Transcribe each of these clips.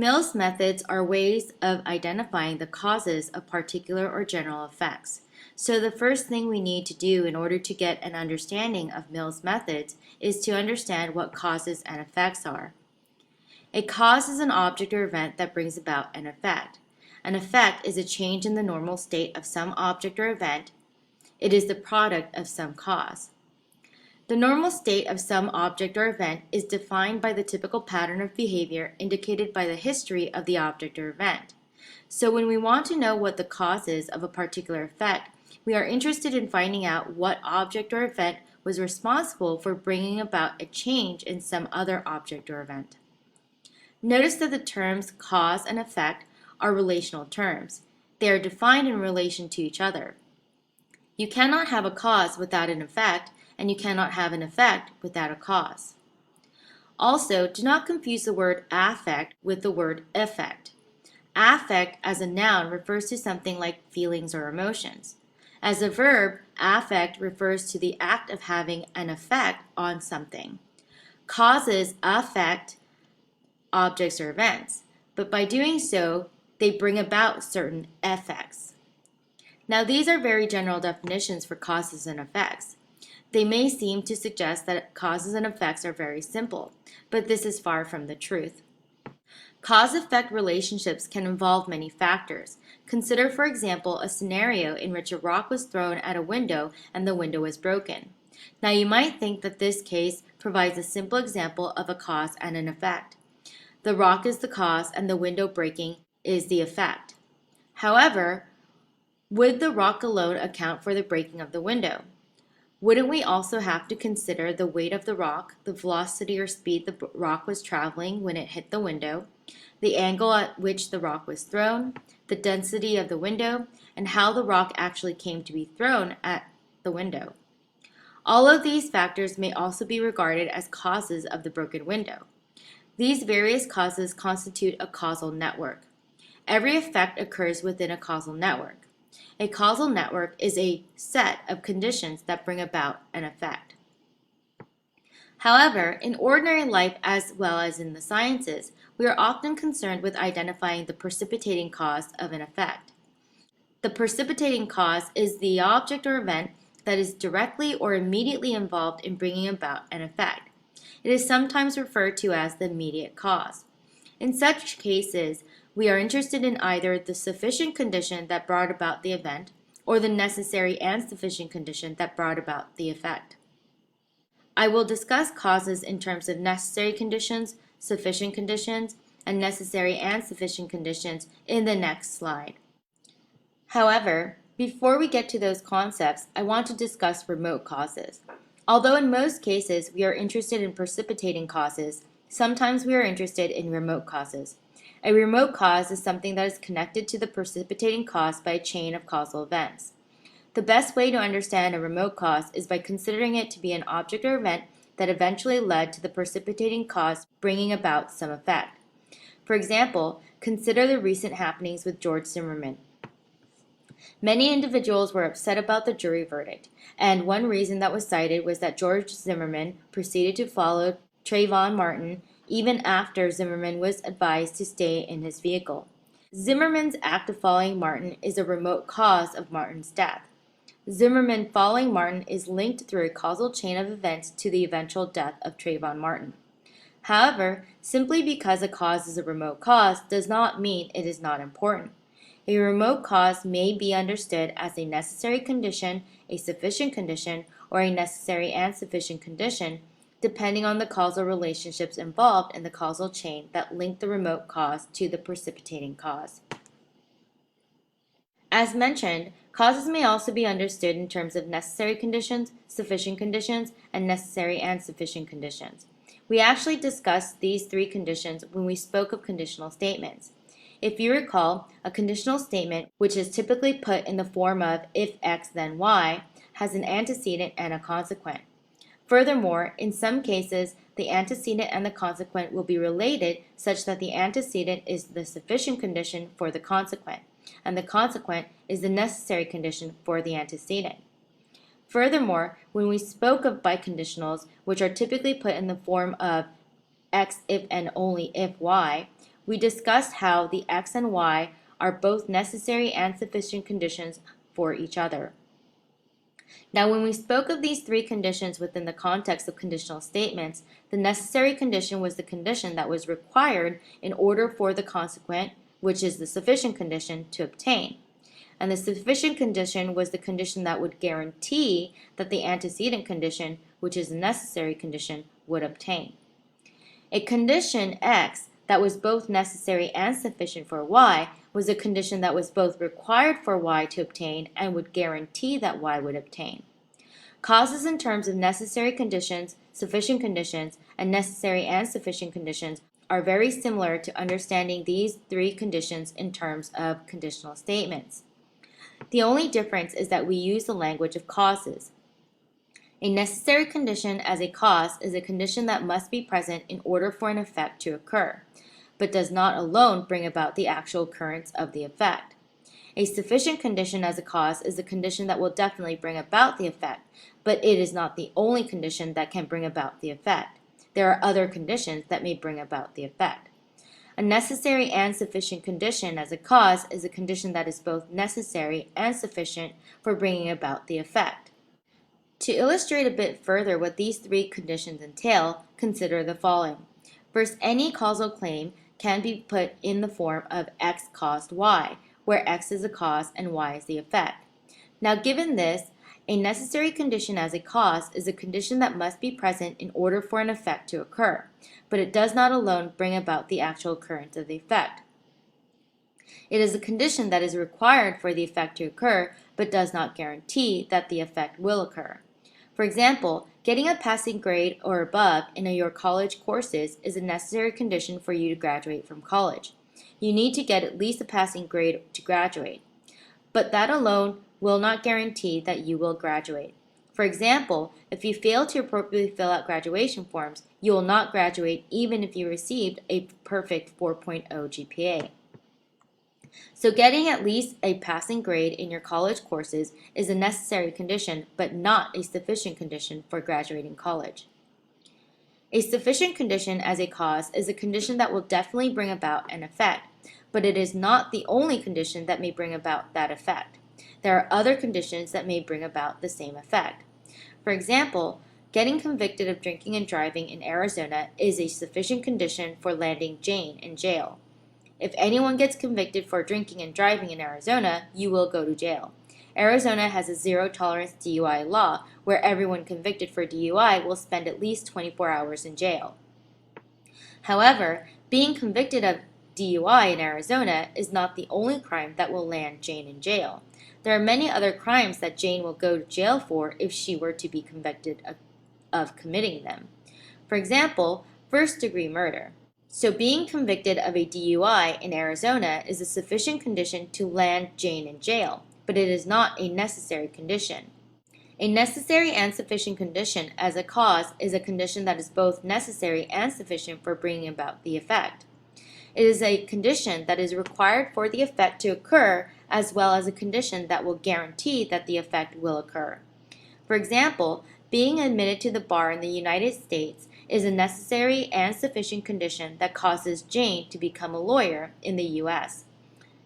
Mill's methods are ways of identifying the causes of particular or general effects. So the first thing we need to do in order to get an understanding of Mill's methods is to understand what causes and effects are. A cause is an object or event that brings about an effect. An effect is a change in the normal state of some object or event. It is the product of some cause. The normal state of some object or event is defined by the typical pattern of behavior indicated by the history of the object or event. So when we want to know what the cause is of a particular effect, we are interested in finding out what object or event was responsible for bringing about a change in some other object or event. Notice that the terms cause and effect are relational terms. They are defined in relation to each other. You cannot have a cause without an effect, and you cannot have an effect without a cause. Also, do not confuse the word affect with the word effect. Affect as a noun refers to something like feelings or emotions. As a verb, affect refers to the act of having an effect on something. Causes affect objects or events, but by doing so, they bring about certain effects. Now, these are very general definitions for causes and effects. They may seem to suggest that causes and effects are very simple, but this is far from the truth. Cause-effect relationships can involve many factors. Consider, for example, a scenario in which a rock was thrown at a window and the window was broken. Now, you might think that this case provides a simple example of a cause and an effect. The rock is the cause and the window breaking is the effect. However, would the rock alone account for the breaking of the window? Wouldn't we also have to consider the weight of the rock, the velocity or speed the rock was traveling when it hit the window, the angle at which the rock was thrown, the density of the window, and how the rock actually came to be thrown at the window? All of these factors may also be regarded as causes of the broken window. These various causes constitute a causal network. Every effect occurs within a causal network. A causal network is a set of conditions that bring about an effect. However, in ordinary life as well as in the sciences, we are often concerned with identifying the precipitating cause of an effect. The precipitating cause is the object or event that is directly or immediately involved in bringing about an effect. It is sometimes referred to as the immediate cause. In such cases, we are interested in either the sufficient condition that brought about the event or the necessary and sufficient condition that brought about the effect. I will discuss causes in terms of necessary conditions, sufficient conditions, and necessary and sufficient conditions in the next slide. However, before we get to those concepts, I want to discuss remote causes. Although in most cases we are interested in precipitating causes, sometimes we are interested in remote causes. A remote cause is something that is connected to the precipitating cause by a chain of causal events. The best way to understand a remote cause is by considering it to be an object or event that eventually led to the precipitating cause bringing about some effect. For example, consider the recent happenings with George Zimmerman. Many individuals were upset about the jury verdict, and one reason that was cited was that George Zimmerman proceeded to follow Trayvon Martin even after Zimmerman was advised to stay in his vehicle. Zimmerman's act of following Martin is a remote cause of Martin's death. Zimmerman following Martin is linked through a causal chain of events to the eventual death of Trayvon Martin. However, simply because a cause is a remote cause does not mean it is not important. A remote cause may be understood as a necessary condition, a sufficient condition, or a necessary and sufficient condition, depending on the causal relationships involved in the causal chain that link the remote cause to the precipitating cause. As mentioned, causes may also be understood in terms of necessary conditions, sufficient conditions, and necessary and sufficient conditions. We actually discussed these three conditions when we spoke of conditional statements. If you recall, a conditional statement, which is typically put in the form of if X then Y, has an antecedent and a consequent. Furthermore, in some cases, the antecedent and the consequent will be related such that the antecedent is the sufficient condition for the consequent, and the consequent is the necessary condition for the antecedent. Furthermore, when we spoke of biconditionals, which are typically put in the form of X if and only if Y, we discussed how the x and y are both necessary and sufficient conditions for each other. Now, when we spoke of these three conditions within the context of conditional statements, the necessary condition was the condition that was required in order for the consequent, which is the sufficient condition, to obtain. And the sufficient condition was the condition that would guarantee that the antecedent condition, which is the necessary condition, would obtain. A condition x that was both necessary and sufficient for y was a condition that was both required for y to obtain and would guarantee that y would obtain. Causes in terms of necessary conditions, sufficient conditions, and necessary and sufficient conditions are very similar to understanding these three conditions in terms of conditional statements. The only difference is that we use the language of causes. A necessary condition as a cause is a condition that must be present in order for an effect to occur, but does not alone bring about the actual occurrence of the effect. A sufficient condition as a cause is a condition that will definitely bring about the effect, but it is not the only condition that can bring about the effect. There are other conditions that may bring about the effect. A necessary and sufficient condition as a cause is a condition that is both necessary and sufficient for bringing about the effect. To illustrate a bit further what these three conditions entail, consider the following. First, any causal claim can be put in the form of x caused y, where x is a cause and y is the effect. Now, given this, a necessary condition as a cause is a condition that must be present in order for an effect to occur, but it does not alone bring about the actual occurrence of the effect. It is a condition that is required for the effect to occur, but does not guarantee that the effect will occur. For example, getting a passing grade or above in your college courses is a necessary condition for you to graduate from college. You need to get at least a passing grade to graduate, but that alone will not guarantee that you will graduate. For example, if you fail to appropriately fill out graduation forms, you will not graduate even if you received a perfect 4.0 GPA. So getting at least a passing grade in your college courses is a necessary condition, but not a sufficient condition for graduating college. A sufficient condition as a cause is a condition that will definitely bring about an effect, but it is not the only condition that may bring about that effect. There are other conditions that may bring about the same effect. For example, getting convicted of drinking and driving in Arizona is a sufficient condition for landing Jane in jail. If anyone gets convicted for drinking and driving in Arizona, you will go to jail. Arizona has a zero-tolerance DUI law where everyone convicted for DUI will spend at least 24 hours in jail. However, being convicted of DUI in Arizona is not the only crime that will land Jane in jail. There are many other crimes that Jane will go to jail for if she were to be convicted of committing them. For example, first-degree murder. So being convicted of a DUI in Arizona is a sufficient condition to land Jane in jail, but it is not a necessary condition. A necessary and sufficient condition as a cause is a condition that is both necessary and sufficient for bringing about the effect. It is a condition that is required for the effect to occur, as well as a condition that will guarantee that the effect will occur. For example, being admitted to the bar in the United States is a necessary and sufficient condition that causes Jane to become a lawyer in the U.S.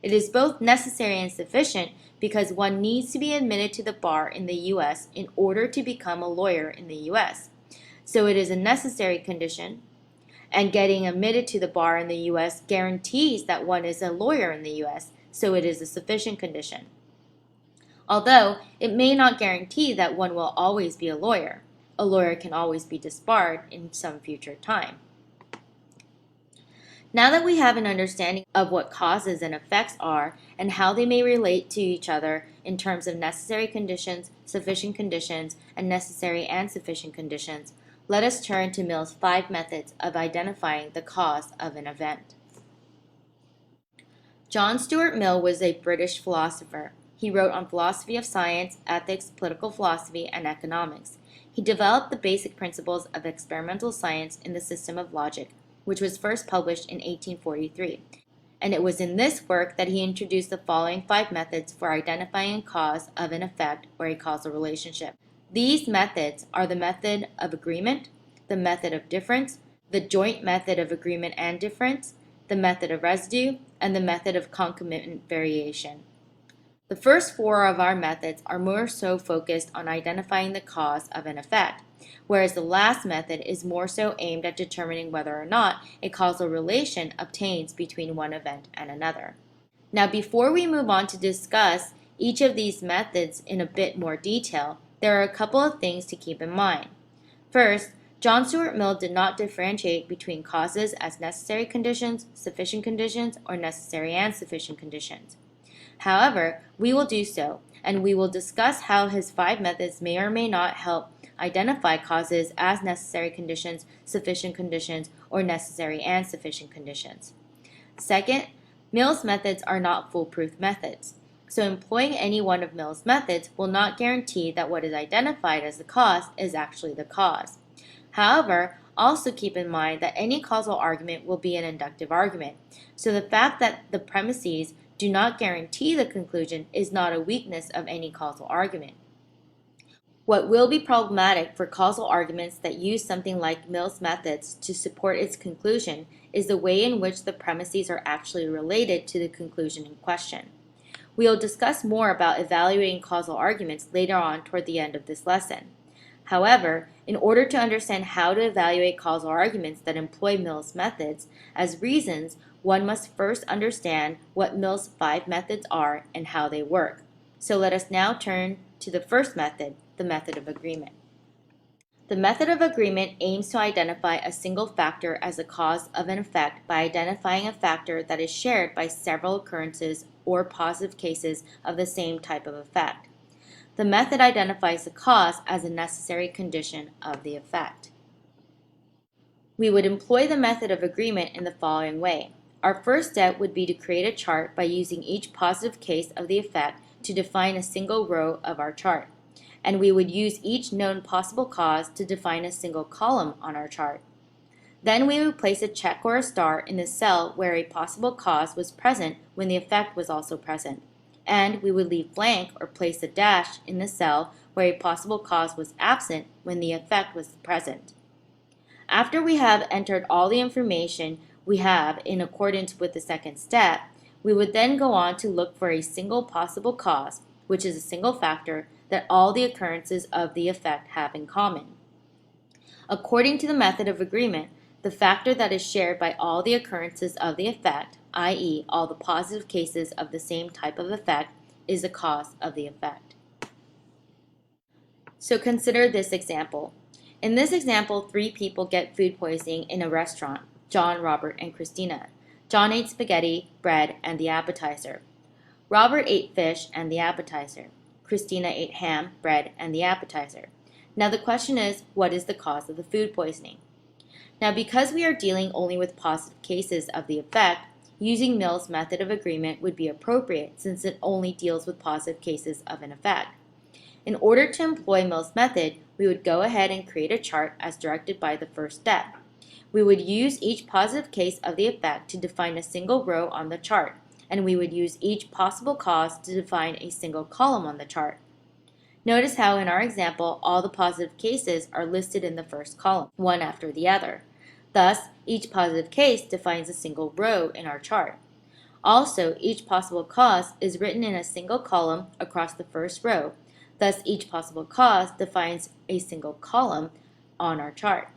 It is both necessary and sufficient because one needs to be admitted to the bar in the U.S. in order to become a lawyer in the U.S. So it is a necessary condition, and getting admitted to the bar in the U.S. guarantees that one is a lawyer in the U.S., so it is a sufficient condition. Although it may not guarantee that one will always be a lawyer. A lawyer can always be disbarred in some future time. Now that we have an understanding of what causes and effects are and how they may relate to each other in terms of necessary conditions, sufficient conditions, and necessary and sufficient conditions, let us turn to Mill's 5 methods of identifying the cause of an event. John Stuart Mill was a British philosopher. He wrote on philosophy of science, ethics, political philosophy, and economics. He developed the basic principles of experimental science in the System of Logic, which was first published in 1843. And it was in this work that he introduced the following 5 methods for identifying a cause of an effect or a causal relationship. These methods are the method of agreement, the method of difference, the joint method of agreement and difference, the method of residue, and the method of concomitant variation. The first four of our methods are more so focused on identifying the cause of an effect, whereas the last method is more so aimed at determining whether or not a causal relation obtains between one event and another. Now, before we move on to discuss each of these methods in a bit more detail, there are a couple of things to keep in mind. First, John Stuart Mill did not differentiate between causes as necessary conditions, sufficient conditions, or necessary and sufficient conditions. However, we will do so, and we will discuss how his 5 methods may or may not help identify causes as necessary conditions, sufficient conditions, or necessary and sufficient conditions. Second, Mill's methods are not foolproof methods. So employing any one of Mill's methods will not guarantee that what is identified as the cause is actually the cause. However, also keep in mind that any causal argument will be an inductive argument. So the fact that the premises do not guarantee the conclusion is not a weakness of any causal argument. What will be problematic for causal arguments that use something like Mill's methods to support its conclusion is the way in which the premises are actually related to the conclusion in question. We will discuss more about evaluating causal arguments later on toward the end of this lesson. However, in order to understand how to evaluate causal arguments that employ Mill's methods as reasons, one must first understand what Mill's 5 methods are and how they work. So let us now turn to the first method, the method of agreement. The method of agreement aims to identify a single factor as a cause of an effect by identifying a factor that is shared by several occurrences or positive cases of the same type of effect. The method identifies the cause as a necessary condition of the effect. We would employ the method of agreement in the following way. Our first step would be to create a chart by using each positive case of the effect to define a single row of our chart. And we would use each known possible cause to define a single column on our chart. Then we would place a check or a star in the cell where a possible cause was present when the effect was also present. And we would leave blank or place a dash in the cell where a possible cause was absent when the effect was present. After we have entered all the information we have in accordance with the second step, we would then go on to look for a single possible cause, which is a single factor that all the occurrences of the effect have in common. According to the method of agreement, the factor that is shared by all the occurrences of the effect, i.e., all the positive cases of the same type of effect, is the cause of the effect. So consider this example. In this example, 3 people get food poisoning in a restaurant: John, Robert, and Christina. John ate spaghetti, bread, and the appetizer. Robert ate fish and the appetizer. Christina ate ham, bread, and the appetizer. Now the question is, what is the cause of the food poisoning? Now, because we are dealing only with positive cases of the effect, using Mill's method of agreement would be appropriate since it only deals with positive cases of an effect. In order to employ Mill's method, we would go ahead and create a chart as directed by the first step. We would use each positive case of the effect to define a single row on the chart, and we would use each possible cause to define a single column on the chart. Notice how in our example, all the positive cases are listed in the first column, one after the other. Thus, each positive case defines a single row in our chart. Also, each possible cause is written in a single column across the first row. Thus, each possible cause defines a single column on our chart.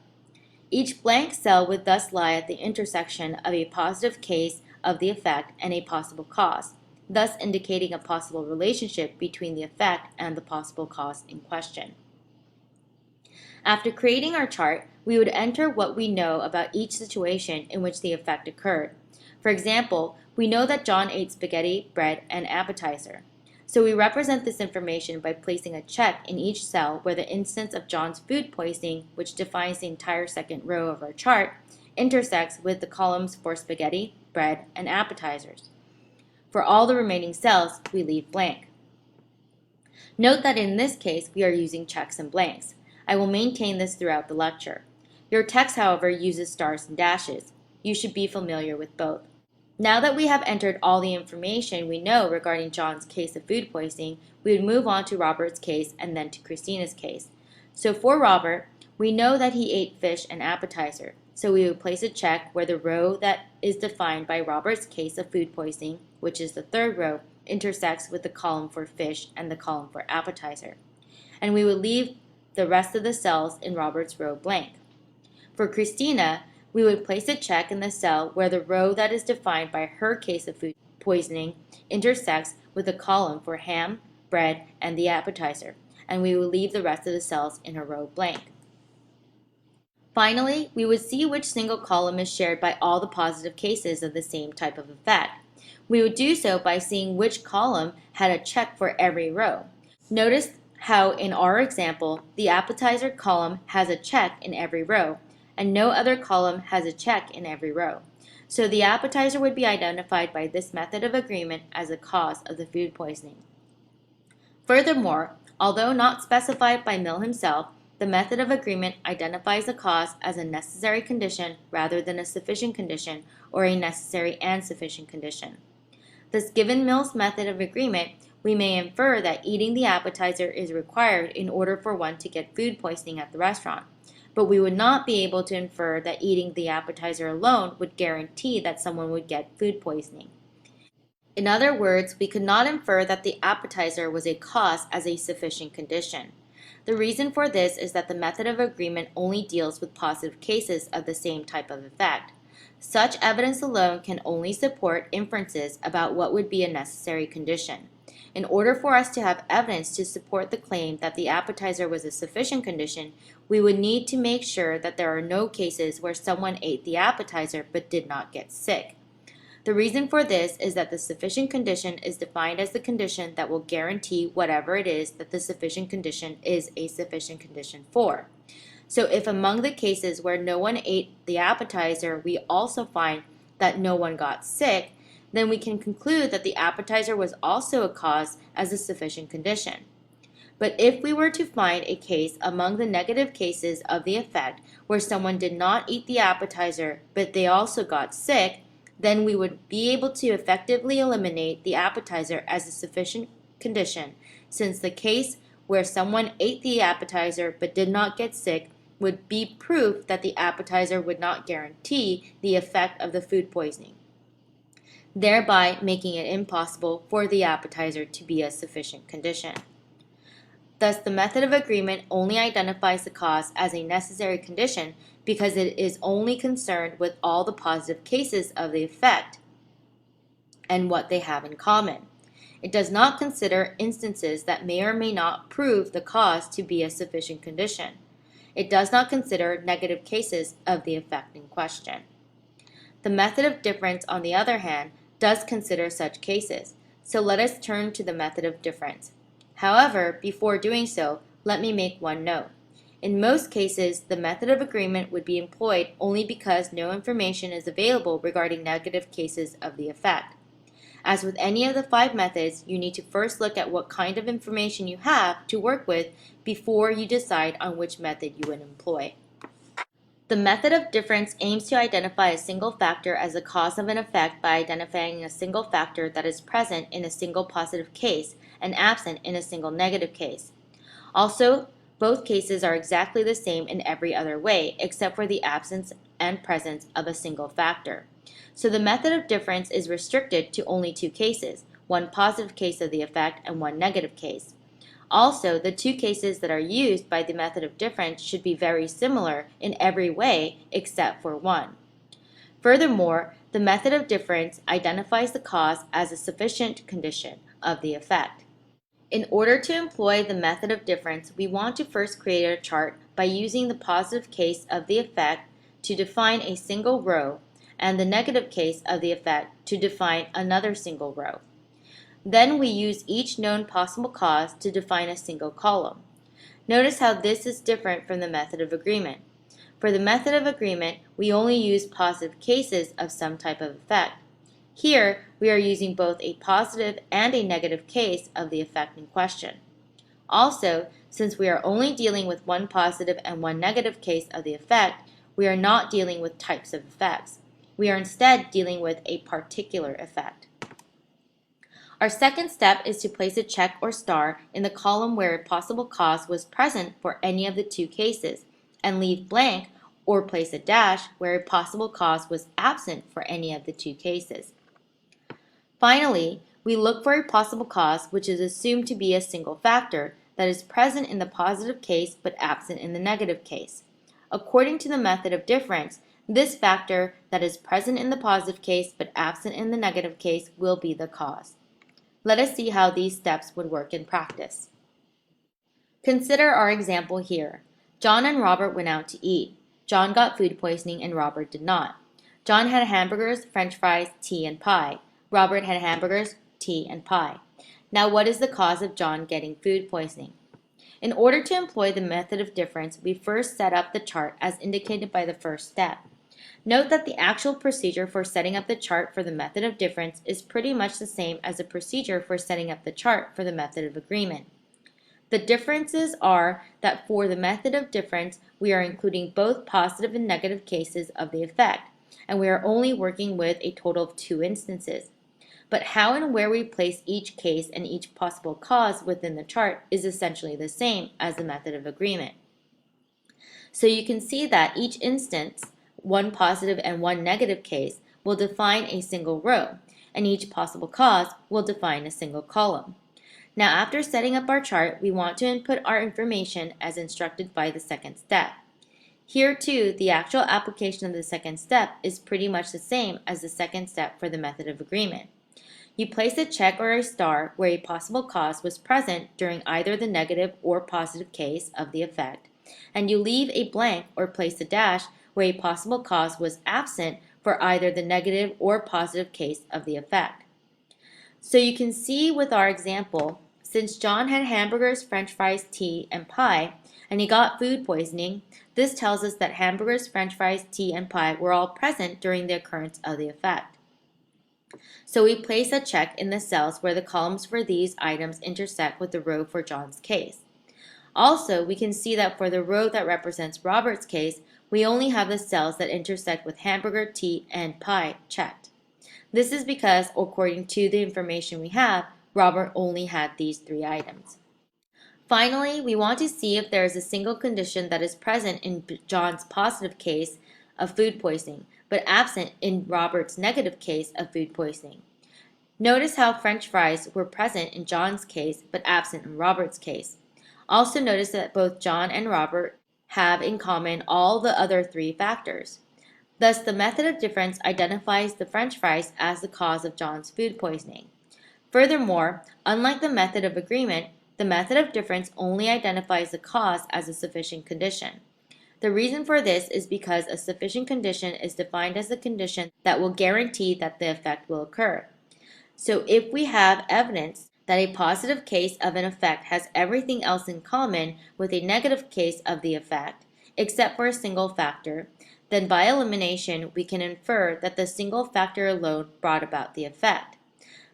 Each blank cell would thus lie at the intersection of a positive case of the effect and a possible cause, thus indicating a possible relationship between the effect and the possible cause in question. After creating our chart, we would enter what we know about each situation in which the effect occurred. For example, we know that John ate spaghetti, bread, and appetizer. So we represent this information by placing a check in each cell where the instance of John's food poisoning, which defines the entire second row of our chart, intersects with the columns for spaghetti, bread, and appetizers. For all the remaining cells, we leave blank. Note that in this case, we are using checks and blanks. I will maintain this throughout the lecture. Your text, however, uses stars and dashes. You should be familiar with both. Now that we have entered all the information we know regarding John's case of food poisoning, we would move on to Robert's case and then to Christina's case. So for Robert, we know that he ate fish and appetizer. So we would place a check where the row that is defined by Robert's case of food poisoning, which is the third row, intersects with the column for fish and the column for appetizer. And we would leave the rest of the cells in Robert's row blank. For Christina, we would place a check in the cell where the row that is defined by her case of food poisoning intersects with the column for ham, bread, and the appetizer, and we would leave the rest of the cells in her row blank. Finally, we would see which single column is shared by all the positive cases of the same type of effect. We would do so by seeing which column had a check for every row. Notice how in our example, the appetizer column has a check in every row, and no other column has a check in every row. So the appetizer would be identified by this method of agreement as the cause of the food poisoning. Furthermore, although not specified by Mill himself, the method of agreement identifies the cause as a necessary condition rather than a sufficient condition or a necessary and sufficient condition. Thus, given Mill's method of agreement, we may infer that eating the appetizer is required in order for one to get food poisoning at the restaurant, but we would not be able to infer that eating the appetizer alone would guarantee that someone would get food poisoning. In other words, we could not infer that the appetizer was a cause as a sufficient condition. The reason for this is that the method of agreement only deals with positive cases of the same type of effect. Such evidence alone can only support inferences about what would be a necessary condition. In order for us to have evidence to support the claim that the appetizer was a sufficient condition, we would need to make sure that there are no cases where someone ate the appetizer but did not get sick. The reason for this is that the sufficient condition is defined as the condition that will guarantee whatever it is that the sufficient condition is a sufficient condition for. So if among the cases where no one ate the appetizer, we also find that no one got sick, then we can conclude that the appetizer was also a cause as a sufficient condition. But if we were to find a case among the negative cases of the effect where someone did not eat the appetizer but they also got sick, then we would be able to effectively eliminate the appetizer as a sufficient condition, since the case where someone ate the appetizer but did not get sick would be proof that the appetizer would not guarantee the effect of the food poisoning, thereby making it impossible for the appetizer to be a sufficient condition. Thus, the method of agreement only identifies the cause as a necessary condition because it is only concerned with all the positive cases of the effect and what they have in common. It does not consider instances that may or may not prove the cause to be a sufficient condition. It does not consider negative cases of the effect in question. The method of difference, on the other hand, does consider such cases, so let us turn to the method of difference. However, before doing so, let me make one note. In most cases, the method of agreement would be employed only because no information is available regarding negative cases of the effect. As with any of the 5 methods, you need to first look at what kind of information you have to work with before you decide on which method you would employ. The method of difference aims to identify a single factor as the cause of an effect by identifying a single factor that is present in a single positive case and absent in a single negative case. Also, both cases are exactly the same in every other way, except for the absence and presence of a single factor. So the method of difference is restricted to only 2 cases, one positive case of the effect and one negative case. Also, the 2 cases that are used by the method of difference should be very similar in every way except for one. Furthermore, the method of difference identifies the cause as a sufficient condition of the effect. In order to employ the method of difference, we want to first create a chart by using the positive case of the effect to define a single row and the negative case of the effect to define another single row. Then we use each known possible cause to define a single column. Notice how this is different from the method of agreement. For the method of agreement, we only use positive cases of some type of effect. Here, we are using both a positive and a negative case of the effect in question. Also, since we are only dealing with one positive and one negative case of the effect, we are not dealing with types of effects. We are instead dealing with a particular effect. Our second step is to place a check or star in the column where a possible cause was present for any of the 2 cases, and leave blank or place a dash where a possible cause was absent for any of the two cases. Finally, we look for a possible cause which is assumed to be a single factor that is present in the positive case but absent in the negative case. According to the method of difference, this factor that is present in the positive case but absent in the negative case will be the cause. Let us see how these steps would work in practice. Consider our example here. John and Robert went out to eat. John got food poisoning and Robert did not. John had hamburgers, french fries, tea, and pie. Robert had hamburgers, tea, and pie. Now, what is the cause of John getting food poisoning? In order to employ the method of difference, we first set up the chart as indicated by the first step. Note that the actual procedure for setting up the chart for the method of difference is pretty much the same as the procedure for setting up the chart for the method of agreement. The differences are that for the method of difference, we are including both positive and negative cases of the effect, and we are only working with a total of 2 instances. But how and where we place each case and each possible cause within the chart is essentially the same as the method of agreement. So you can see that each instance, one positive and one negative case, will define a single row, and each possible cause will define a single column. Now, after setting up our chart, we want to input our information as instructed by the second step. Here too, the actual application of the second step is pretty much the same as the second step for the method of agreement. You place a check or a star where a possible cause was present during either the negative or positive case of the effect, and you leave a blank or place a dash where a possible cause was absent for either the negative or positive case of the effect. So you can see with our example, since John had hamburgers, french fries, tea, and pie, and he got food poisoning, this tells us that hamburgers, french fries, tea, and pie were all present during the occurrence of the effect. So we place a check in the cells where the columns for these items intersect with the row for John's case. Also, we can see that for the row that represents Robert's case, we only have the cells that intersect with hamburger, tea, and pie checked. This is because, according to the information we have, Robert only had these 3 items. Finally, we want to see if there is a single condition that is present in John's positive case of food poisoning, but absent in Robert's negative case of food poisoning. Notice how French fries were present in John's case, but absent in Robert's case. Also notice that both John and Robert have in common all the other 3 factors. Thus, the method of difference identifies the French fries as the cause of John's food poisoning. Furthermore, unlike the method of agreement, the method of difference only identifies the cause as a sufficient condition. The reason for this is because a sufficient condition is defined as the condition that will guarantee that the effect will occur. So if we have evidence that a positive case of an effect has everything else in common with a negative case of the effect, except for a single factor, then by elimination we can infer that the single factor alone brought about the effect.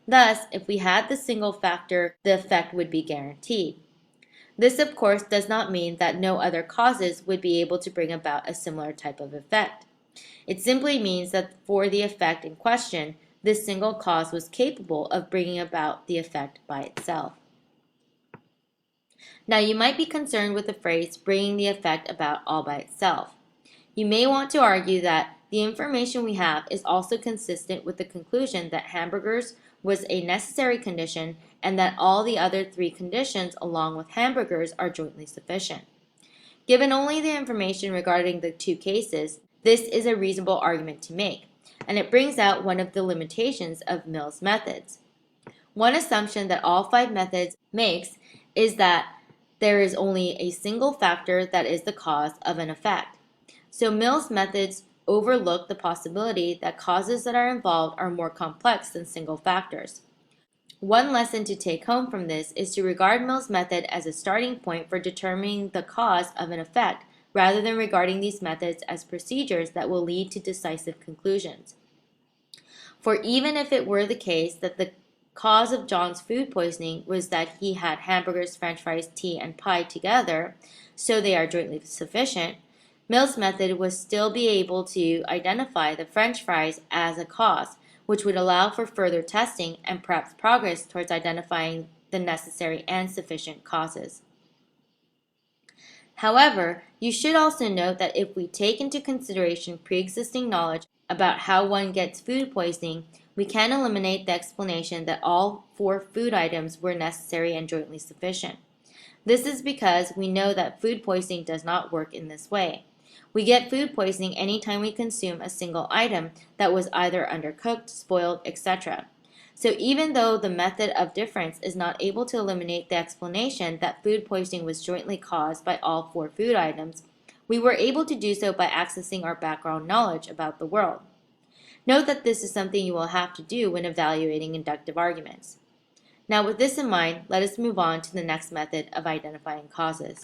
Thus, if we had the single factor, the effect would be guaranteed. This, of course, does not mean that no other causes would be able to bring about a similar type of effect. It simply means that for the effect in question, this single cause was capable of bringing about the effect by itself. Now, you might be concerned with the phrase bringing the effect about all by itself. You may want to argue that the information we have is also consistent with the conclusion that hamburgers was a necessary condition and that all the other 3 conditions along with hamburgers are jointly sufficient. Given only the information regarding the 2 cases, this is a reasonable argument to make, and it brings out one of the limitations of Mill's methods. One assumption that all 5 methods makes is that there is only a single factor that is the cause of an effect. So Mill's methods overlook the possibility that causes that are involved are more complex than single factors. One lesson to take home from this is to regard Mill's method as a starting point for determining the cause of an effect, rather than regarding these methods as procedures that will lead to decisive conclusions. For even if it were the case that the cause of John's food poisoning was that he had hamburgers, french fries, tea, and pie together, so they are jointly sufficient, Mill's method would still be able to identify the french fries as a cause, which would allow for further testing and perhaps progress towards identifying the necessary and sufficient causes. However, you should also note that if we take into consideration pre-existing knowledge about how one gets food poisoning, we can eliminate the explanation that all 4 food items were necessary and jointly sufficient. This is because we know that food poisoning does not work in this way. We get food poisoning anytime we consume a single item that was either undercooked, spoiled, etc. So even though the method of difference is not able to eliminate the explanation that food poisoning was jointly caused by all 4 food items, we were able to do so by accessing our background knowledge about the world. Note that this is something you will have to do when evaluating inductive arguments. Now, with this in mind, let us move on to the next method of identifying causes.